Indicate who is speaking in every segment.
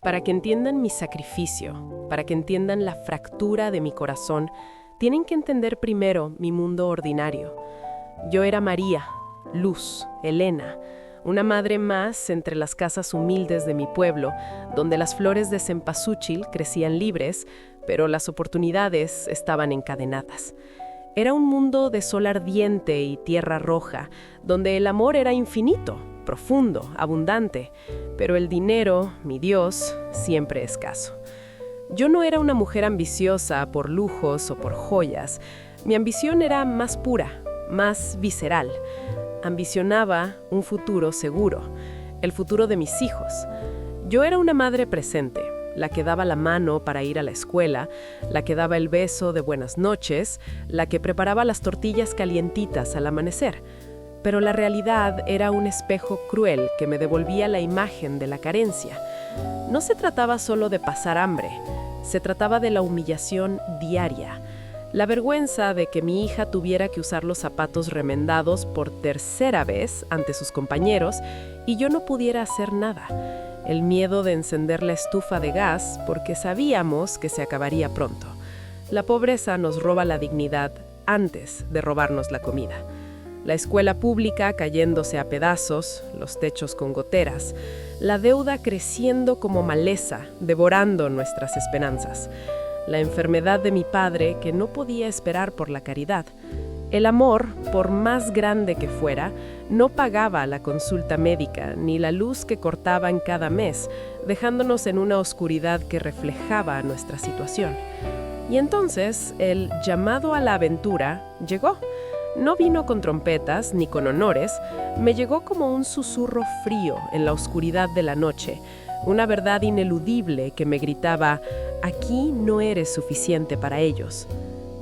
Speaker 1: Para que entiendan mi sacrificio, para que entiendan la fractura de mi corazón, tienen que entender primero mi mundo ordinario. Yo era María, Luz, Elena, una madre más entre las casas humildes de mi pueblo, donde las flores de cempasúchil crecían libres, pero las oportunidades estaban encadenadas. Era un mundo de sol ardiente y tierra roja, donde el amor era infinito, profundo, abundante, pero el dinero, mi Dios, siempre escaso. Yo no era una mujer ambiciosa por lujos o por joyas. Mi ambición era más pura, más visceral. Ambicionaba un futuro seguro, el futuro de mis hijos. Yo era una madre presente, la que daba la mano para ir a la escuela, la que daba el beso de buenas noches, la que preparaba las tortillas calientitas al amanecer. Pero la realidad era un espejo cruel que me devolvía la imagen de la carencia. No se trataba solo de pasar hambre, se trataba de la humillación diaria. La vergüenza de que mi hija tuviera que usar los zapatos remendados por tercera vez ante sus compañeros y yo no pudiera hacer nada. El miedo de encender la estufa de gas porque sabíamos que se acabaría pronto. La pobreza nos roba la dignidad antes de robarnos la comida. La escuela pública cayéndose a pedazos, los techos con goteras, la deuda creciendo como maleza, devorando nuestras esperanzas. La enfermedad de mi padre que no podía esperar por la caridad. El amor, por más grande que fuera, no pagaba la consulta médica ni la luz que cortaban cada mes, dejándonos en una oscuridad que reflejaba nuestra situación. Y entonces el llamado a la aventura llegó. No vino con trompetas ni con honores, me llegó como un susurro frío en la oscuridad de la noche, una verdad ineludible que me gritaba: aquí no eres suficiente para ellos.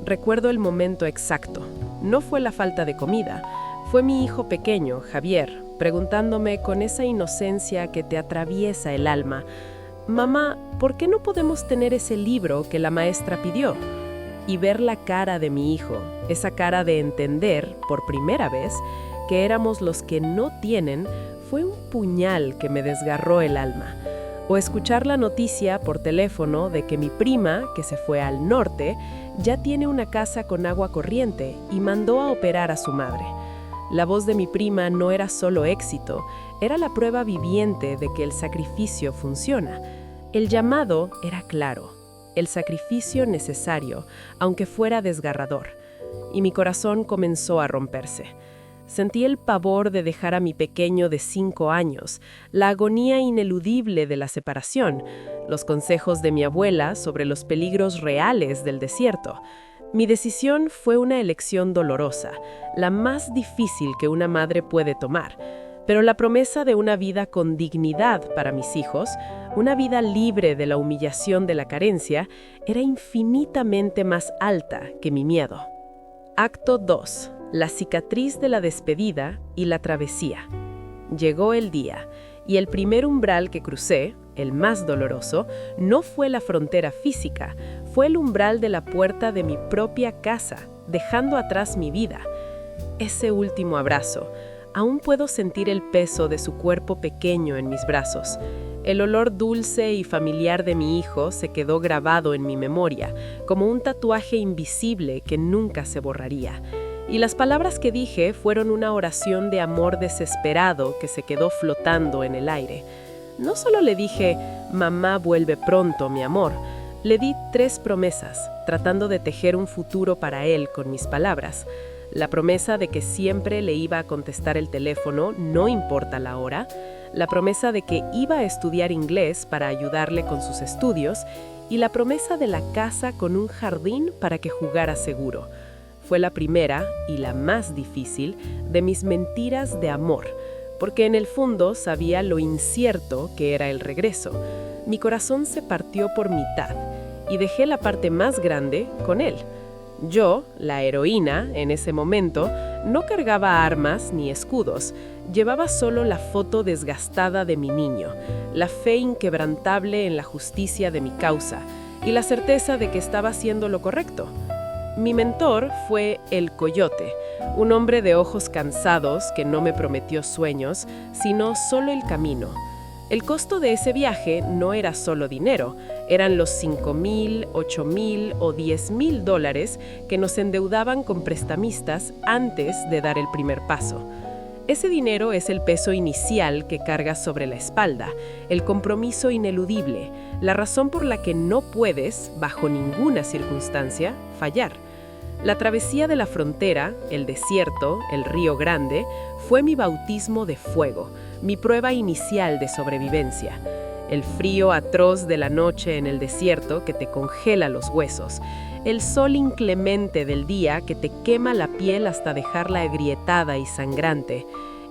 Speaker 1: Recuerdo el momento exacto. No fue la falta de comida, fue mi hijo pequeño, Javier, preguntándome con esa inocencia que te atraviesa el alma: «Mamá, ¿por qué no podemos tener ese libro que la maestra pidió?» Y ver la cara de mi hijo, esa cara de entender, por primera vez, que éramos los que no tienen, fue un puñal que me desgarró el alma. O escuchar la noticia por teléfono de que mi prima, que se fue al norte, ya tiene una casa con agua corriente y mandó a operar a su madre. La voz de mi prima no era solo éxito, era la prueba viviente de que el sacrificio funciona. El llamado era claro. El sacrificio necesario, aunque fuera desgarrador, y mi corazón comenzó a romperse. Sentí el pavor de dejar a mi pequeño de 5 años, la agonía ineludible de la separación, los consejos de mi abuela sobre los peligros reales del desierto. Mi decisión fue una elección dolorosa, la más difícil que una madre puede tomar, pero la promesa de una vida con dignidad para mis hijos, una vida libre de la humillación de la carencia, era infinitamente más alta que mi miedo. Acto 2. La cicatriz de la despedida y la travesía. Llegó el día, y el primer umbral que crucé, el más doloroso, no fue la frontera física, fue el umbral de la puerta de mi propia casa, dejando atrás mi vida. Ese último abrazo. Aún puedo sentir el peso de su cuerpo pequeño en mis brazos. El olor dulce y familiar de mi hijo se quedó grabado en mi memoria, como un tatuaje invisible que nunca se borraría. Y las palabras que dije fueron una oración de amor desesperado que se quedó flotando en el aire. No solo le dije: «Mamá, vuelve pronto, mi amor». Le di 3 promesas, tratando de tejer un futuro para él con mis palabras. La promesa de que siempre le iba a contestar el teléfono, no importa la hora. La promesa de que iba a estudiar inglés para ayudarle con sus estudios. Y la promesa de la casa con un jardín para que jugara seguro. Fue la primera, y la más difícil, de mis mentiras de amor, porque en el fondo sabía lo incierto que era el regreso. Mi corazón se partió por mitad, y dejé la parte más grande con él. Yo, la heroína, en ese momento, no cargaba armas ni escudos, llevaba solo la foto desgastada de mi niño, la fe inquebrantable en la justicia de mi causa y la certeza de que estaba haciendo lo correcto. Mi mentor fue el Coyote, un hombre de ojos cansados que no me prometió sueños, sino solo el camino. El costo de ese viaje no era solo dinero, eran los 5,000, 8,000 o 10,000 dólares que nos endeudaban con prestamistas antes de dar el primer paso. Ese dinero es el peso inicial que cargas sobre la espalda, el compromiso ineludible, la razón por la que no puedes, bajo ninguna circunstancia, fallar. La travesía de la frontera, el desierto, el Río Grande, fue mi bautismo de fuego, mi prueba inicial de sobrevivencia. El frío atroz de la noche en el desierto que te congela los huesos, el sol inclemente del día que te quema la piel hasta dejarla agrietada y sangrante,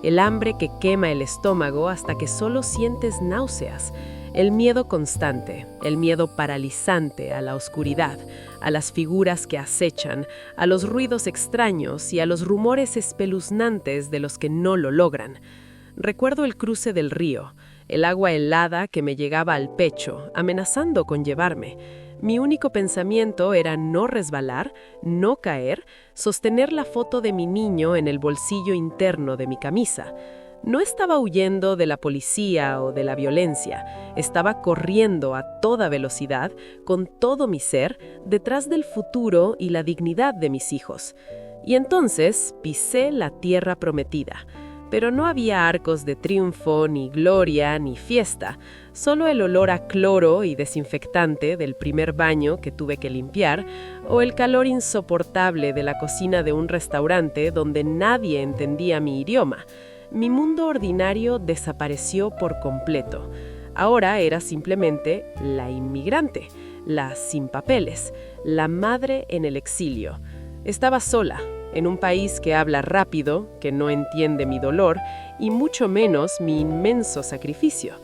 Speaker 1: el hambre que quema el estómago hasta que solo sientes náuseas, el miedo constante, el miedo paralizante a la oscuridad, a las figuras que acechan, a los ruidos extraños y a los rumores espeluznantes de los que no lo logran. Recuerdo el cruce del río, el agua helada que me llegaba al pecho, amenazando con llevarme. Mi único pensamiento era no resbalar, no caer, sostener la foto de mi niño en el bolsillo interno de mi camisa. No estaba huyendo de la policía o de la violencia, estaba corriendo a toda velocidad, con todo mi ser, detrás del futuro y la dignidad de mis hijos. Y entonces pisé la tierra prometida. Pero no había arcos de triunfo, ni gloria, ni fiesta, solo el olor a cloro y desinfectante del primer baño que tuve que limpiar, o el calor insoportable de la cocina de un restaurante donde nadie entendía mi idioma. Mi mundo ordinario desapareció por completo. Ahora era simplemente la inmigrante, la sin papeles, la madre en el exilio. Estaba sola, en un país que habla rápido, que no entiende mi dolor y mucho menos mi inmenso sacrificio.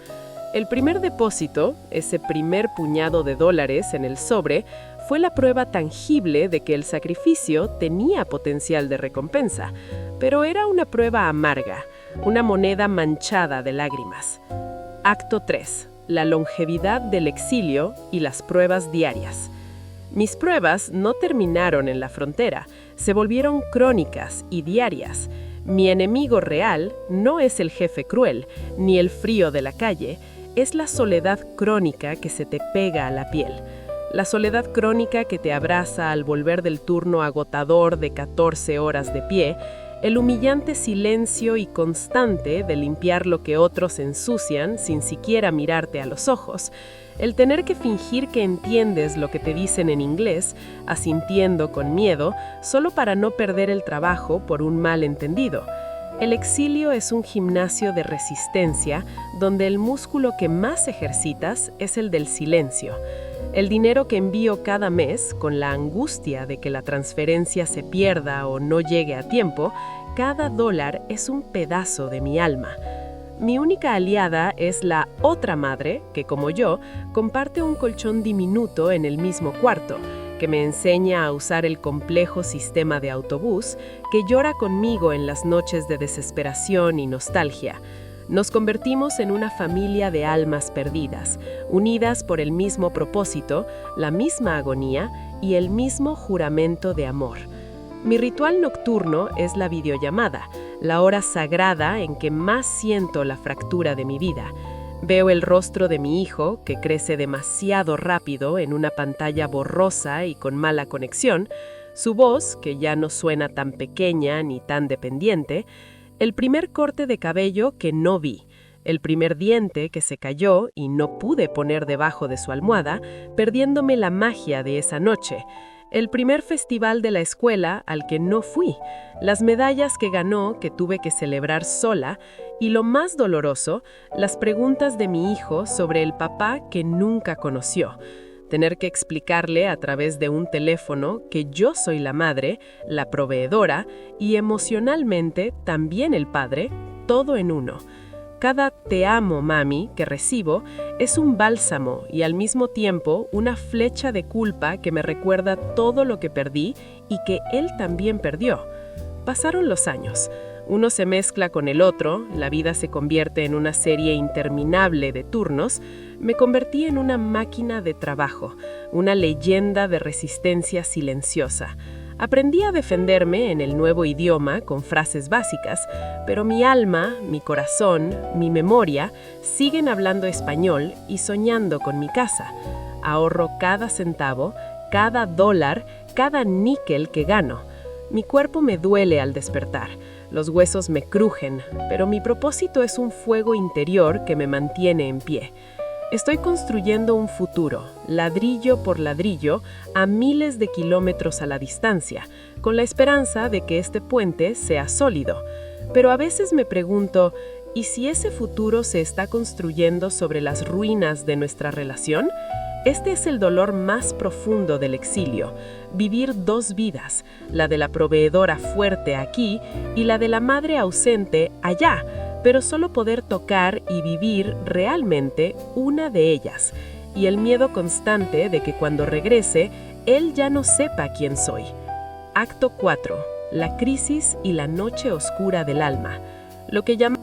Speaker 1: El primer depósito, ese primer puñado de dólares en el sobre, fue la prueba tangible de que el sacrificio tenía potencial de recompensa, pero era una prueba amarga, una moneda manchada de lágrimas. Acto 3. La longevidad del exilio y las pruebas diarias. Mis pruebas no terminaron en la frontera, se volvieron crónicas y diarias. Mi enemigo real no es el jefe cruel, ni el frío de la calle, es la soledad crónica que se te pega a la piel. La soledad crónica que te abraza al volver del turno agotador de 14 horas de pie, el humillante silencio y constante de limpiar lo que otros ensucian sin siquiera mirarte a los ojos, el tener que fingir que entiendes lo que te dicen en inglés, asintiendo con miedo, solo para no perder el trabajo por un malentendido. El exilio es un gimnasio de resistencia donde el músculo que más ejercitas es el del silencio. El dinero que envío cada mes, con la angustia de que la transferencia se pierda o no llegue a tiempo, cada dólar es un pedazo de mi alma. Mi única aliada es la otra madre, que como yo, comparte un colchón diminuto en el mismo cuarto, que me enseña a usar el complejo sistema de autobús, que llora conmigo en las noches de desesperación y nostalgia. Nos convertimos en una familia de almas perdidas, unidas por el mismo propósito, la misma agonía y el mismo juramento de amor. Mi ritual nocturno es la videollamada, la hora sagrada en que más siento la fractura de mi vida. Veo el rostro de mi hijo, que crece demasiado rápido en una pantalla borrosa y con mala conexión, su voz, que ya no suena tan pequeña ni tan dependiente, el primer corte de cabello que no vi, el primer diente que se cayó y no pude poner debajo de su almohada, perdiéndome la magia de esa noche, el primer festival de la escuela al que no fui, las medallas que ganó que tuve que celebrar sola y lo más doloroso, las preguntas de mi hijo sobre el papá que nunca conoció. Tener que explicarle a través de un teléfono que yo soy la madre, la proveedora y emocionalmente también el padre, todo en uno. Cada "te amo, mami" que recibo es un bálsamo y al mismo tiempo una flecha de culpa que me recuerda todo lo que perdí y que él también perdió. Pasaron los años. Uno se mezcla con el otro, la vida se convierte en una serie interminable de turnos. Me convertí en una máquina de trabajo, una leyenda de resistencia silenciosa. Aprendí a defenderme en el nuevo idioma con frases básicas, pero mi alma, mi corazón, mi memoria siguen hablando español y soñando con mi casa. Ahorro cada centavo, cada dólar, cada níquel que gano. Mi cuerpo me duele al despertar, los huesos me crujen, pero mi propósito es un fuego interior que me mantiene en pie. Estoy construyendo un futuro, ladrillo por ladrillo, a miles de kilómetros a la distancia, con la esperanza de que este puente sea sólido. Pero a veces me pregunto, ¿y si ese futuro se está construyendo sobre las ruinas de nuestra relación? Este es el dolor más profundo del exilio, vivir dos vidas, la de la proveedora fuerte aquí y la de la madre ausente allá, pero solo poder tocar y vivir realmente una de ellas, y el miedo constante de que cuando regrese, él ya no sepa quién soy. Acto 4. La crisis y la noche oscura del alma. Lo que llaman